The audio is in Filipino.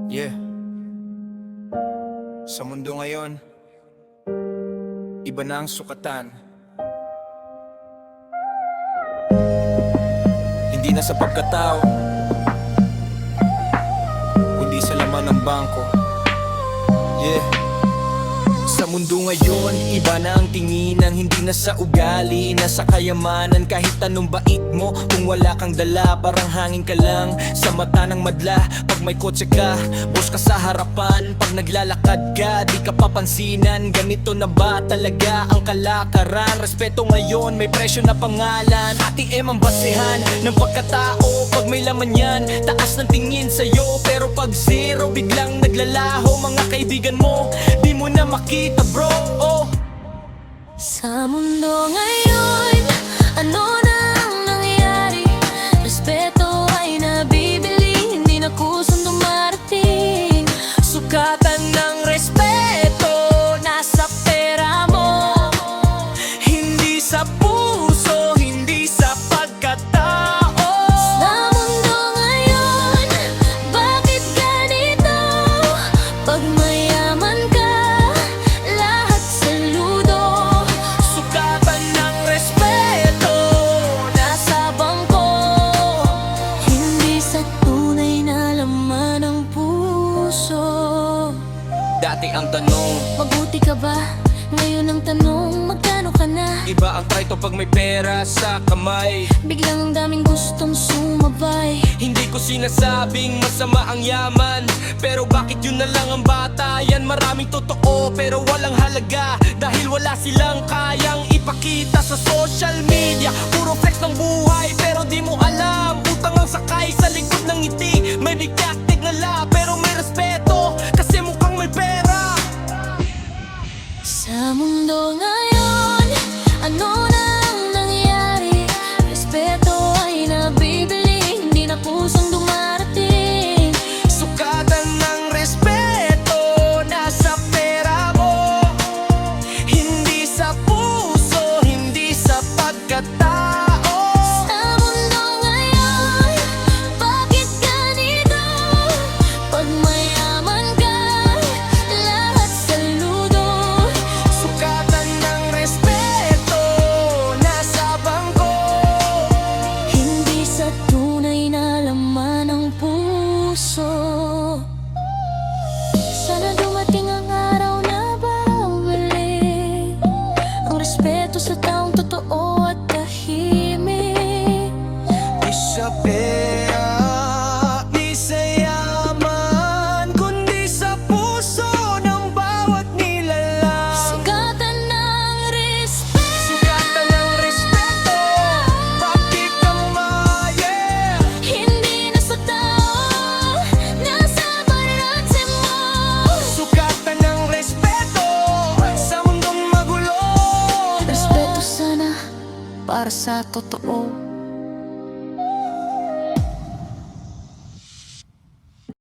Yeah. Sa mundo ngayon, iba na ang sukatan. Hindi na sa pagkatao, kundi sa laman ng bangko. Yeah. Sa mundo ngayon, iba na ang tingin ng hindi na sa ugali, na sa kayamanan. Kahit anong bait mo, kung wala kang dala, parang hangin ka lang sa mata ng madla. Pag may kotse ka, boss ka sa harapan. Pag naglalakad ka, di ka papansinan. Ganito na ba talaga ang kalakaran? Respeto ngayon, may presyo na pangalan. ATM ang basehan ng pagkatao. Pag may laman yan, taas ng tingin sa'yo. Pero pag zero, biglang naglalaho. Mga kaibigan mo, di mo na makita bro. Sa mundo ngayon, ano na ang nangyayari? Respeto ay nabibili, hindi na kusang dumarating. Sukatan ng respeto, nasa pera mo, hindi sa puso, hindi sa pagkatao. Sa mundo ngayon, bakit ganito? Pag mayaman ka, lahat saludo. Sukatan ng respeto, nasa bangko, hindi sa tunay na laman ng puso. Dati ang tanong, Mabuti ka ba? Ngayon ang tanong, magkano ka na? iba ang try to pag may pera sa kamay. Biglang ang daming gustong sumabay. Hindi ko sinasabing masama ang yaman, pero bakit yun na lang ang batayan? Maraming totoo pero walang halaga, dahil wala silang kayang ipakita sa social media. Puro flex ng buhay pero di mo alam, utang ang sakay sa likod ng ngiti. May didactic na la pero may respeto, kasi mukhang may pera. Sa mundo ngayon, ano na ang nangyayari? Respeto ay nabibili, hindi na kusang dumarating. Sukatan ng respeto, nasa pera mo, hindi sa puso, hindi sa pagkatao. Sa mundo ngayon, bakit ganito? Pag mayaman ka, lahat saludo. Sukatan ng respeto, nasa bangko, Hindi sa tunay na laman ng puso. Sana dumating ang araw na babalik ang respeto sa taong totoo at tahimik. di sa pera, di sa yaman, kundi sa puso ng bawat nilalang. Sukatan ng respeto, Sukatan ng respeto, bakit kang maya? hindi na sa tao, nasa baranse mo. Sukatan ng respeto, sa mundong magulo. Respeto sana para sa totoo.